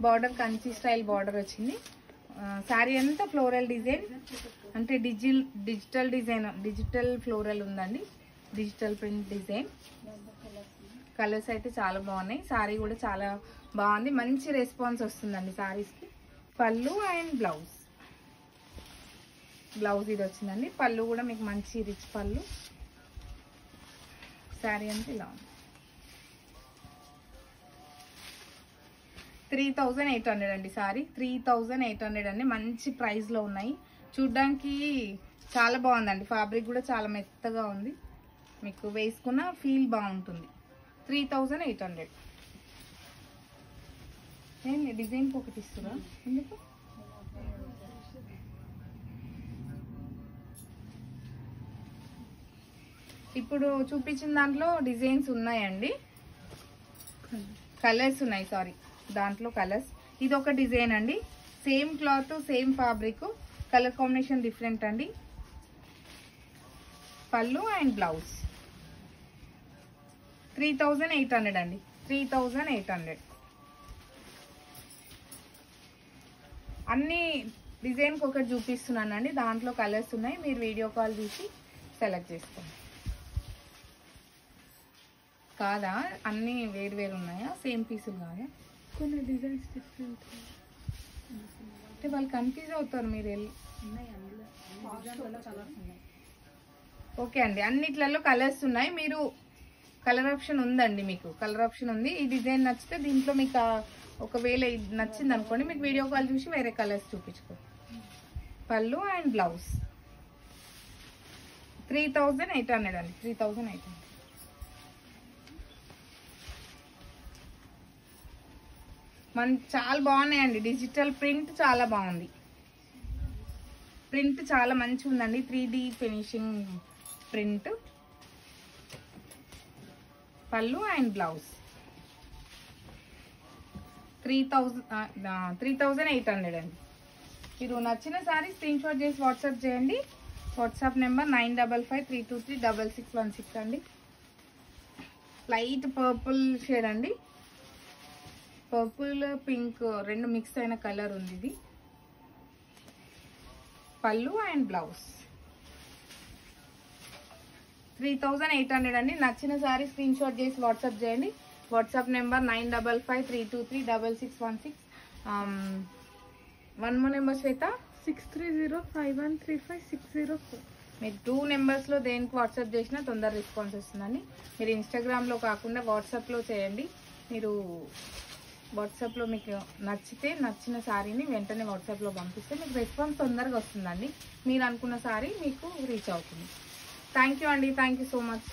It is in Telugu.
బార్డర్ కంచి స్టైల్ బార్డర్ వచ్చింది. శారీ అంతా ఫ్లోరల్ డిజైన్, అంటే డిజిటల్ ఫ్లోరల్ ఉందండి. Digital print design. కలర్స్ అయితే చాలా బాగున్నాయి. శారీ కూడా చాలా బాగుంది. మంచి రెస్పాన్స్ వస్తుందండి శారీస్కి. పళ్ళు అండ్ బ్లౌజ్ ఇది వచ్చిందండి. పళ్ళు కూడా మీకు మంచి రిచ్ పళ్ళు. శారీ అంతా ఇలా ఉంది. 3800 అండి సారీ. 3800 అండి. మంచి ప్రైస్లో ఉన్నాయి. చూడ్డానికి చాలా బాగుందండి. ఫ్యాబ్రిక్ కూడా చాలా మెత్తగా ఉంది. మీకు వేసుకున్న ఫీల్ బాగుంటుంది. 3800. నేను డిజైన్ ఒకటి ఇస్తున్నా ఎందుకు? ఇప్పుడు చూపించిన దాంట్లో డిజైన్స్ ఉన్నాయండి. కలర్స్ ఉన్నాయి. సారీ, దాంట్లో కలర్స్. ఇది ఒక డిజైన్ అండి. Same cloth, same fabric, colour combination different అండి. పళ్ళు అండ్ బ్లౌజ్ 3800 అండి. 3800. అన్ని డిజైన్కి ఒకటి చూపిస్తున్నానండి. దాంట్లో కలర్స్ ఉన్నాయి. మీరు వీడియో కాల్ చూసి సెలెక్ట్ చేసుకోండి. కాదా, అన్నీ వేరు ఉన్నాయా? సేమ్ పీసులు కాదా? కొన్ని డిజైన్స్ డిఫరెంట్ అంటే వాళ్ళు కన్ఫ్యూజ్ అవుతారు. మీరు ఓకే అండి. అన్నిట్లలో కలర్స్ ఉన్నాయి. మీరు కలర్ ఆప్షన్ ఉందండి. మీకు కలర్ ఆప్షన్ ఉంది. ఈ డిజైన్ నచ్చితే దీంట్లో మీకు ఒకవేళ ఇది నచ్చింది అనుకోండి, మీకు వీడియో కాల్ చూసి వేరే కలర్స్ చూపించుకో. పళ్ళు అండ్ బ్లౌజ్ 3800 అండి. 3800. చాలా బాగున్నాయండి. డిజిటల్ ప్రింట్ చాలా బాగుంది. ప్రింట్ చాలా మంచిగా ఉందండి. 3D finishing print. పళ్ళు అండ్ బ్లౌజ్ 3800 అండి. మీరు నచ్చిన సారీ స్క్రీన్ షాట్ చేసి వాట్సాప్ చేయండి. వాట్సాప్ నెంబర్ 9553236616 అండి. లైట్ పర్పుల్ షేడ్ అండి. పర్పుల్ పింక్ రెండు మిక్స్ అయిన కలర్ ఉంది ఇది. పళ్ళు అండ్ బ్లౌజ్ 3800 అండి. నచ్చిన సారీ స్క్రీన్ షాట్ చేసి వాట్సాప్ చేయండి. WhatsApp number 9553236616. One more number Shweta, 6305135604. మీరు 2 నెంబర్స్లో దేనికి వాట్సాప్ చేసినా తొందర రెస్పాన్స్ వస్తుందండి. మీరు ఇన్స్టాగ్రామ్లో కాకుండా వాట్సాప్లో చేయండి. మీరు వాట్సాప్లో మీకు నచ్చిన శారీని వెంటనే వాట్సాప్లో పంపిస్తే మీకు రెస్పాన్స్ తొందరగా వస్తుందండి. మీరు అనుకున్న శారీ మీకు రీచ్ అవుతుంది. థ్యాంక్ యూ అండి. Thank you so much.